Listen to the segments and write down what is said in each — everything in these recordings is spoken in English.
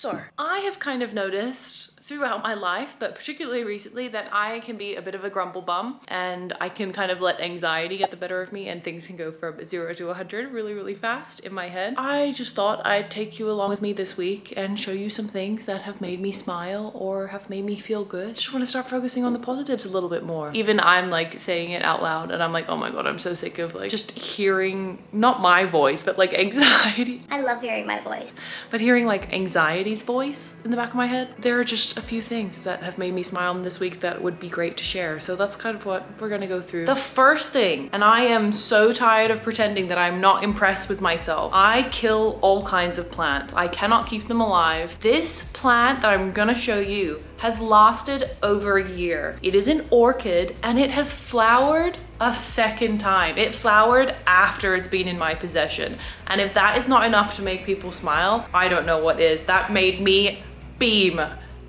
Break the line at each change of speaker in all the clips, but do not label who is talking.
So I have kind of noticed throughout my life, but particularly recently, that I can be a bit of a grumble bum and I can kind of let anxiety get the better of me and things can go from 0 to 100 really, really fast in my head. I just thought I'd take you along with me this week and show you some things that have made me smile or have made me feel good. Just want to start focusing on the positives a little bit more. Even I'm like saying it out loud and I'm like, oh my God, I'm so sick of like just hearing, not my voice, but like anxiety.
I love hearing my voice.
But hearing like anxiety's voice in the back of my head, there are just a few things that have made me smile this week that would be great to share. So that's kind of what we're gonna go through. The first thing, and I am so tired of pretending that I'm not impressed with myself. I kill all kinds of plants. I cannot keep them alive. This plant that I'm gonna show you has lasted over a year. It is an orchid and it has flowered a second time. It flowered after it's been in my possession. And if that is not enough to make people smile, I don't know what is. That made me beam.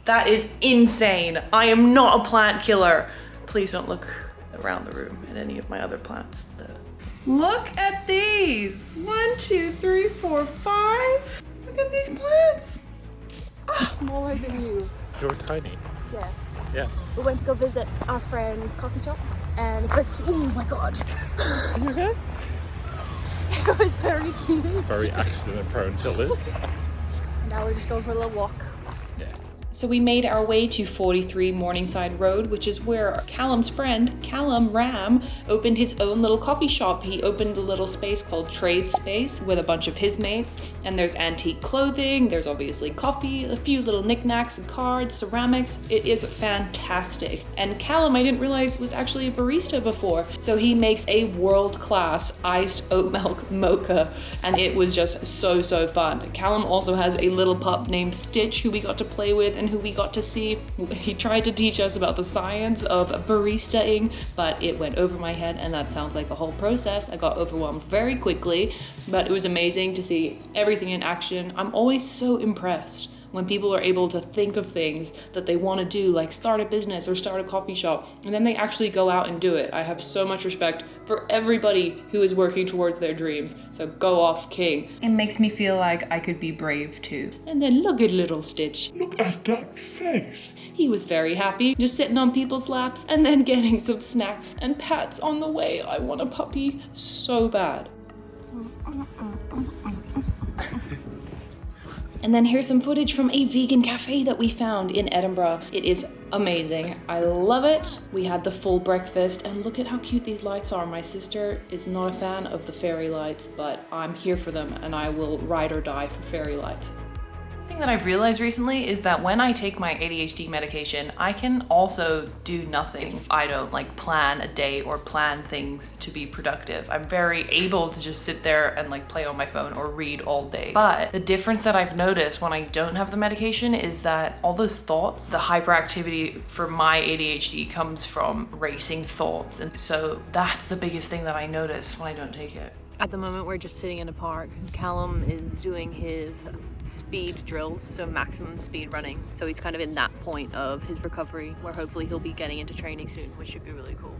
That is insane. I am not a plant killer. Please don't look around the room at any of my other plants. Look at these. 1, 2, 3, 4, 5. Look at these plants.
Smaller than you.
You're tiny.
Yeah.
Yeah.
We went to go visit our friend's coffee shop and it's like, oh my God.
You okay?
It was very cute.
Very accident prone till this.
Now we're just going for a little walk.
Yeah.
So we made our way to 43 Morningside Road, which is where Callum's friend, Callum Ram, opened his own little coffee shop. He opened a little space called Trade Space with a bunch of his mates. And there's antique clothing, there's obviously coffee, a few little knickknacks and cards, ceramics. It is fantastic. And Callum, I didn't realize, was actually a barista before. So he makes a world-class iced oat milk mocha. And it was just so, so fun. Callum also has a little pup named Stitch who we got to play with and who we got to see. He tried to teach us about the science of baristaing, but it went over my head and that sounds like a whole process. I got overwhelmed very quickly, but it was amazing to see everything in action. I'm always so impressed when people are able to think of things that they want to do, like start a business or start a coffee shop, and then they actually go out and do it. I have so much respect for everybody who is working towards their dreams. So go off, King. It makes me feel like I could be brave too. And then look at little Stitch.
Look at that face.
He was very happy, just sitting on people's laps and then getting some snacks and pats on the way. I want a puppy so bad. And then here's some footage from a vegan cafe that we found in Edinburgh. It is amazing. I love it. We had the full breakfast and look at how cute these lights are. My sister is not a fan of the fairy lights, but I'm here for them and I will ride or die for fairy lights. The thing that I've realized recently is that when I take my ADHD medication, I can also do nothing if I don't like plan a day or plan things to be productive. I'm very able to just sit there and like play on my phone or read all day. But the difference that I've noticed when I don't have the medication is that all those thoughts, the hyperactivity for my ADHD comes from racing thoughts. And so that's the biggest thing that I notice when I don't take it.
At the moment, we're just sitting in a park. Callum is doing his speed drills, so maximum speed running. So he's kind of in that point of his recovery where hopefully he'll be getting into training soon, which should be really cool.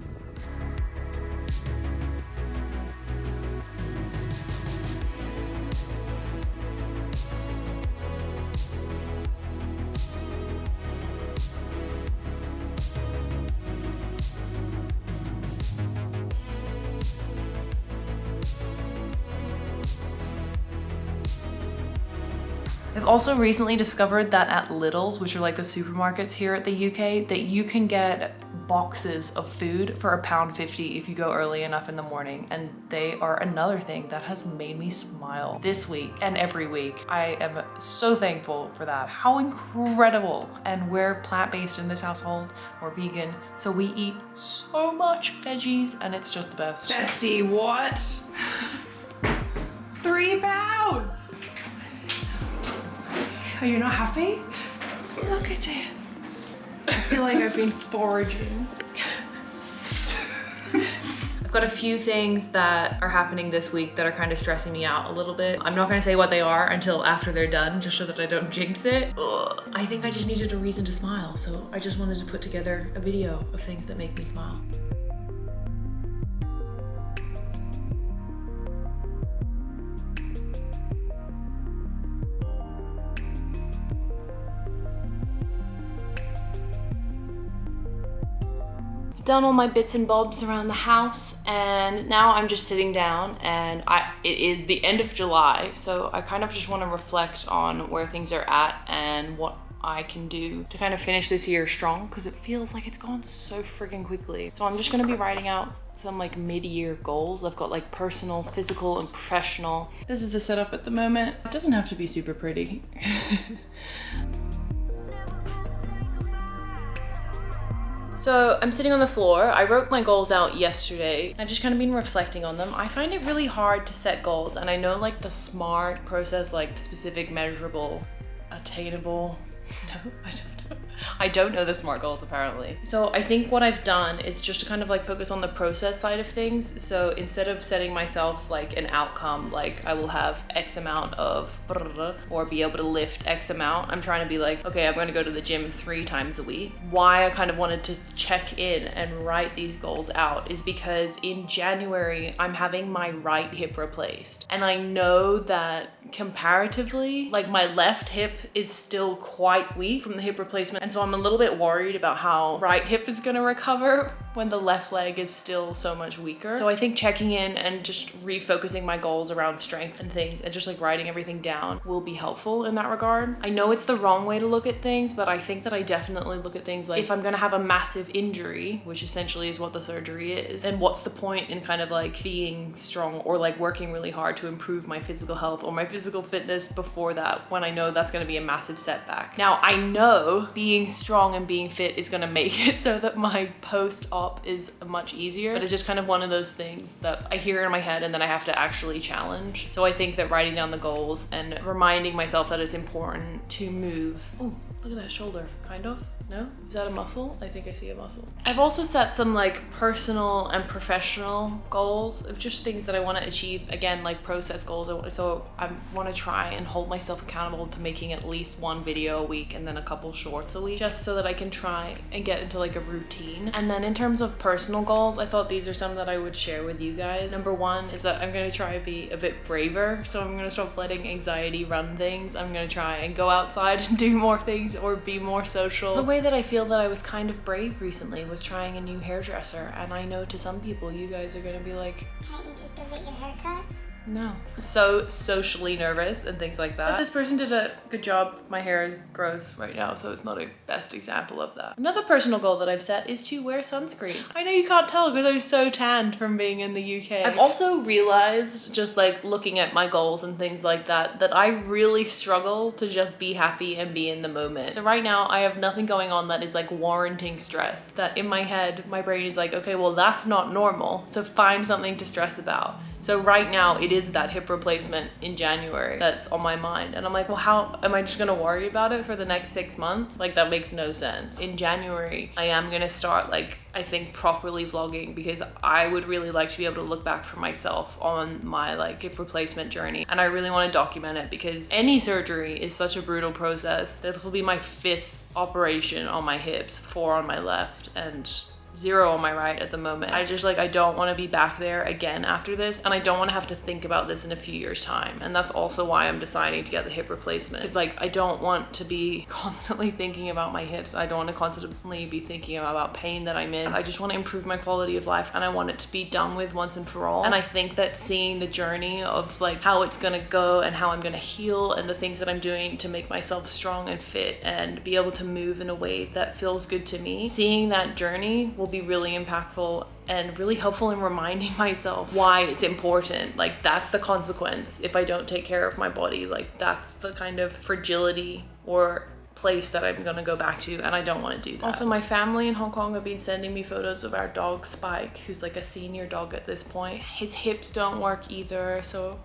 I've also recently discovered that at Lidl's, which are like the supermarkets here at the UK, that you can get boxes of food for £1.50 if you go early enough in the morning. And they are another thing that has made me smile this week and every week. I am so thankful for that. How incredible. And we're plant-based in this household, we're vegan, so we eat so much veggies and it's just the best. Bestie, what? 3 pounds! Are you not happy? Look at this. I feel like I've been foraging. I've got a few things that are happening this week that are kind of stressing me out a little bit. I'm not gonna say what they are until after they're done, just so that I don't jinx it. Ugh. I think I just needed a reason to smile, so I just wanted to put together a video of things that make me smile. done all my bits and bobs around the house, and now I'm just sitting down, and it is the end of July, so I kind of just want to reflect on where things are at and what I can do to kind of finish this year strong, because it feels like it's gone so freaking quickly. So I'm just going to be writing out some like mid-year goals. I've got like personal, physical, and professional. This is the setup at the moment. It doesn't have to be super pretty. So I'm sitting on the floor. I wrote my goals out yesterday. I've just kind of been reflecting on them. I find it really hard to set goals, and I know like the SMART process, like specific, measurable, attainable. No, I don't know. I don't know the SMART goals apparently. So I think what I've done is just to kind of like focus on the process side of things. So instead of setting myself like an outcome, like I will have X amount of or be able to lift X amount, I'm trying to be like, okay, I'm going to go to the gym 3 times a week. Why I kind of wanted to check in and write these goals out is because in January, I'm having my right hip replaced. And I know that comparatively, like my left hip is still quite weak from the hip replacement. And so I'm a little bit worried about how right hip is gonna recover when the left leg is still so much weaker. So I think checking in and just refocusing my goals around strength and things and just like writing everything down will be helpful in that regard. I know it's the wrong way to look at things, but I think that I definitely look at things like, if I'm gonna have a massive injury, which essentially is what the surgery is, then what's the point in kind of like being strong or like working really hard to improve my physical health or my physical fitness before that, when I know that's gonna be a massive setback. Now I know being strong and being fit is gonna make it so that my post-op is much easier, but it's just kind of one of those things that I hear in my head and then I have to actually challenge. So I think that writing down the goals and reminding myself that it's important to move. Oh, look at that shoulder, kind of. No? Is that a muscle? I think I see a muscle. I've also set some like personal and professional goals of just things that I want to achieve. Again, like process goals. So I want to try and hold myself accountable to making at least 1 video a week and then a couple shorts a week, just so that I can try and get into like a routine. And then in terms of personal goals, I thought these are some that I would share with you guys. Number 1 is that I'm going to try to be a bit braver. So I'm going to stop letting anxiety run things. I'm going to try and go outside and do more things or be more social. The way that I feel that I was kind of brave recently was trying a new hairdresser, and I know to some people you guys are gonna be like, can't you just go get your haircut? No. So socially nervous and things like that. But this person did a good job. My hair is gross right now, so it's not a best example of that. Another personal goal that I've set is to wear sunscreen. I know you can't tell because I'm so tanned from being in the UK. I've also realized, just like looking at my goals and things like that, that I really struggle to just be happy and be in the moment. So right now I have nothing going on that is like warranting stress. That in my head, my brain is like, okay, well that's not normal, so find something to stress about. So right now it is that hip replacement in January that's on my mind. And I'm like, well, how am I just gonna worry about it for the next 6 months? Like that makes no sense. In January, I am gonna start like, I think properly vlogging, because I would really like to be able to look back for myself on my like hip replacement journey. And I really wanna document it because any surgery is such a brutal process. This will be my 5th operation on my hips, 4 on my left and 0 on my right at the moment. I just like, I don't want to be back there again after this, and I don't want to have to think about this in a few years time. And that's also why I'm deciding to get the hip replacement. It's like, I don't want to be constantly thinking about my hips. I don't want to constantly be thinking about pain that I'm in. I just want to improve my quality of life, and I want it to be done with once and for all. And I think that seeing the journey of like how it's gonna go and how I'm gonna heal and the things that I'm doing to make myself strong and fit and be able to move in a way that feels good to me, seeing that journey will be really impactful and really helpful in reminding myself why it's important. Like that's the consequence if I don't take care of my body. Like that's the kind of fragility or place that I'm gonna go back to, and I don't want to do that. Also, my family in Hong Kong have been sending me photos of our dog Spike, who's like a senior dog at this point. His hips don't work either, so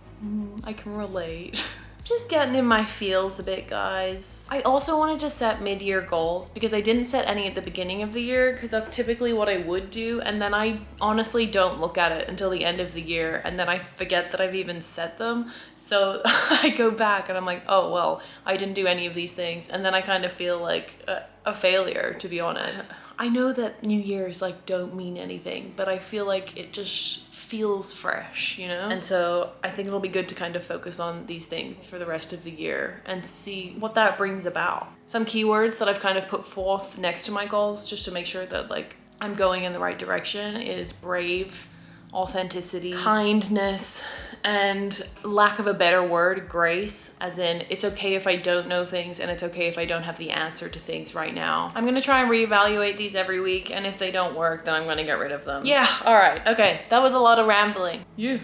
I can relate. Just getting in my feels a bit, guys. I also wanted to set mid-year goals because I didn't set any at the beginning of the year, because that's typically what I would do, and then I honestly don't look at it until the end of the year, and then I forget that I've even set them. So I go back and I'm like, oh well, I didn't do any of these things, and then I kind of feel like a failure, to be honest. I know that New Year's like don't mean anything, but I feel like it just feels fresh, you know? And so I think it'll be good to kind of focus on these things for the rest of the year and see what that brings about. Some keywords that I've kind of put forth next to my goals, just to make sure that like I'm going in the right direction is brave, authenticity, kindness, and lack of a better word, grace, as in it's okay if I don't know things and it's okay if I don't have the answer to things right now. I'm gonna try and reevaluate these every week, and if they don't work, then I'm gonna get rid of them. Yeah, all right, okay, that was a lot of rambling. Yeah.